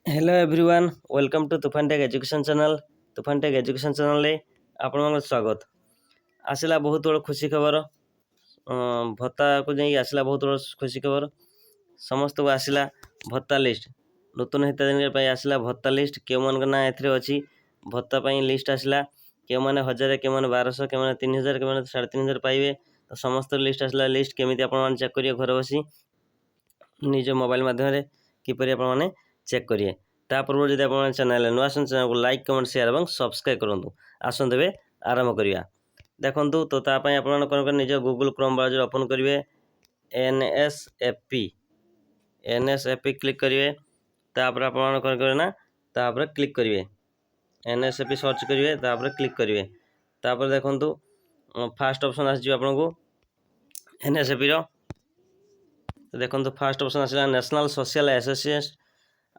Hello everyone welcome to तुफान take education channel. तुफान take education channel रे आपन स्वागत। आसला बहुत बड़ खुशी खबर, भत्ता को नहीं आसला बहुत बड़ खुशी खबर। समस्त को आसला भत्ता लिस्ट, नूतन हिताधिकारी आसला भत्ता लिस्ट। के मन ना एथरे अछि भत्ता पई लिस्ट आसला। के माने 1000, के माने 1200, के माने 3000, के माने 3500 पाइबे। तो समस्त लिस्ट आसला। लिस्ट केमिति आपन माने चेक करिए घर बसी निज मोबाइल माध्यम किपरि आपन माने चेक करिए। ता पूर्व जब आप चैनल नुआ चैनल को लाइक कमेंट शेयर और सब्सक्राइब करूँ। आसतु ए आरंभ करिया। देखंतु तो तापाई आपन कौन निज गूगल क्रोम ब्राउजर ओपन करेंगे। एनएसएपी क्लिक करेंगे। तापर आपन कौन करें ना तापर क्लिक करेंगे। एनएसएपी सर्च करेंगे तापर क्लिक करेंगे। तापर देखंतु फास्ट ऑप्शन आस आपन को एनएसएपी रो। देखंतु फास्ट ऑप्शन आसला national social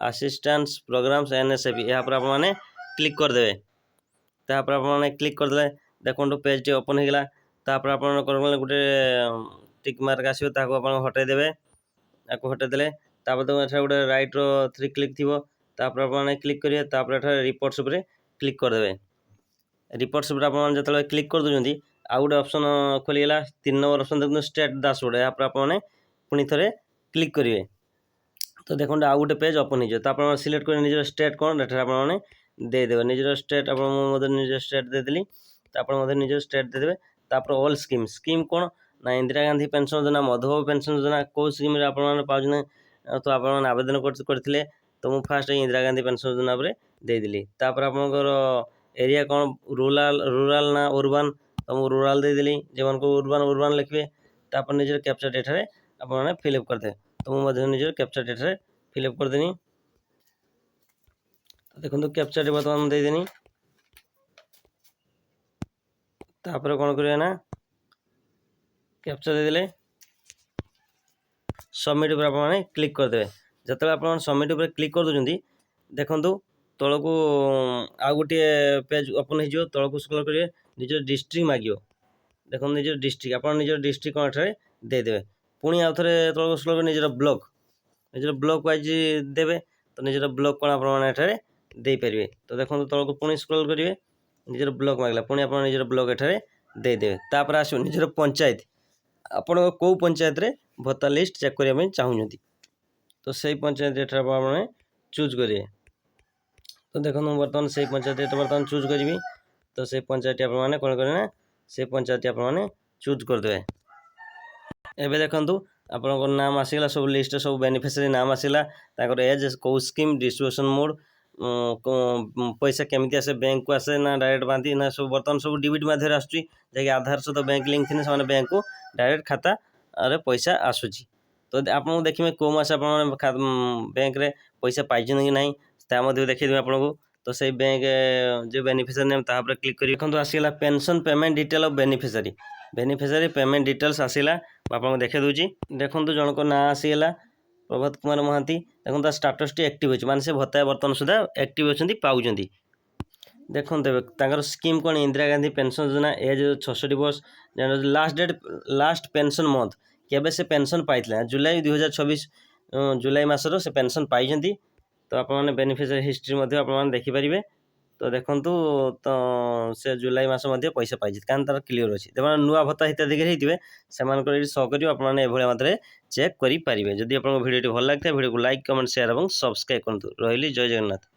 assistance programs NSAP. यहाँ पर आपने क्लिक करदे। तापर आपने क्लिक करदे देखो पेज टी ओपन होगा। तापर आप गोटे टिक मार्क आसो आप हटाई देवे। आपको हटाई देले गोटे राइट रो 3 क्लिक थी। तापर आपने क्लिक करेंगे। तापर रिपोर्ट्स उपर क्लिक करदे। रिपोर्ट्स उपर आप जो क्लिक कर दूसरी आउ गोटे ऑप्शन खोलीगला 3 नंबर ऑप्शन देखते स्टेट डैशबोर्ड। यहाँ पर आपने पुणी थे क्लिक करेंगे। तो देखो आउ गोटे पेज ओपन हो सिलेक्ट कर निजर स्टेट कौन एठार आपने देदेवे। निजर स्टेट आप निजर स्टेट देदेली तो आप निजर स्टेट देदेवे। तापर ऑल स्कीम स्कीम कौन ना इंदिरा गांधी पेंशन योजना, मधुबाबू पेंशन योजना कौ स्कीम आपने पाने तो आप आवेदन करते। तो मुझे फास्ट इंदिरा गांधी पेंशन योजना पर देदेली। तापर आपंकर एरिया कौन रूराल ना अर्बान तो मुझे रूराल देदेली। जो अर्बान अर्बान लिखे तापर निजर कैप्चा एठार आपने फिलअप करदे। तो मुझे निजर कैप्चा एठार फिलअप करदेनी। देखो कैप्चा बर्तमान देदेनी। तापर कौन करिए ना कैप्चा देदेले सबमिट पर आपने क्लिक करदे। जो आप सबमिट पर क्लिक कर दूसरी देखो तौक आउ गोटे पेज ओपन हो तौक स्क्रॉल करेंगे। निजर डिस्ट्रिक्ट मांगो। देखो निजर डिस्ट्रिक्ट आप निजर डिस्ट्रिक्ट कौन एठार देदेवे। पुणी आउ थे तौक स्क्रॉल कर निजर ब्लॉक वाइज देवे। तो निजर ब्लॉक कौन आप देपारे। तो देखो तौक पुणी स्क्रॉल करेंगे। निजर ब्लॉक मांगला पुणी आप निजर ब्लॉक एठार देदेवे। तापर आसो निजर पंचायत आपण कौ पंचायत रे भत्ता लिस्ट चेक करने चाहूँगी तो सही पंचायत एठार आपने चूज करेंगे। तो देखो बर्तमान से पंचायत बर्तमान चूज करी। तो से पंचायत आपने कौन करें ना से पंचायत आपने चूज करदे। एबे देखंतु आपन नाम आसीगला सब लिस्ट सब बेनिफिशियरी नाम आसीला ताकर एज कौ स्कीम डिस्ट्रीब्यूशन मोड पैसा केमिति आसे बैंक को आसे ना डायरेक्ट बांधी ना सब बर्तमान सब डीबीटी माध्यम आसुची जे आधार सहित बैंक लिंक थी से बैंक को डायरेक्ट खाता अरे पैसा आसूची। तो आपको देखिए कौ मास आप बैंक रे पैसा पाई कि ना देखिए आपको। तो से बैंक जो बेनिफिशियरी नेम तापर क्लिक कर देखो आसीगला pension payment detail of beneficiary payment details आसीला आपको देखे दूची। देखो जनक ना आसीगला प्रभात कुमार महांती। देखो स्टाटस टी एक्टिव होची माने से भत्ता बर्तमान सुधा एक्टिव अच्छा पाउछंती। देखो स्कीम कौन इंदिरा गांधी पेंशन योजना एज 66 वर्ष। लास्ट पेंशन मंथ केबे से पेंशन पाई जुलाई 2024 जुलाई मासर से पेंशन पाई। तो आप बेनिफिशियरी हिस्ट्री आप देखिपारे। तो देखु तो से जुलाई मास पैसा पाई कारण तार क्लीयर अच्छी। देखो नुआ भत्ता हिताधिकारी होते से शो कर आपने चेक करेंगे। जदि आप भिडियो भल लगे भिडियो को लाइक कमेंट शेयर और सब्सक्राइब करूँ। रही जय जगन्नाथ।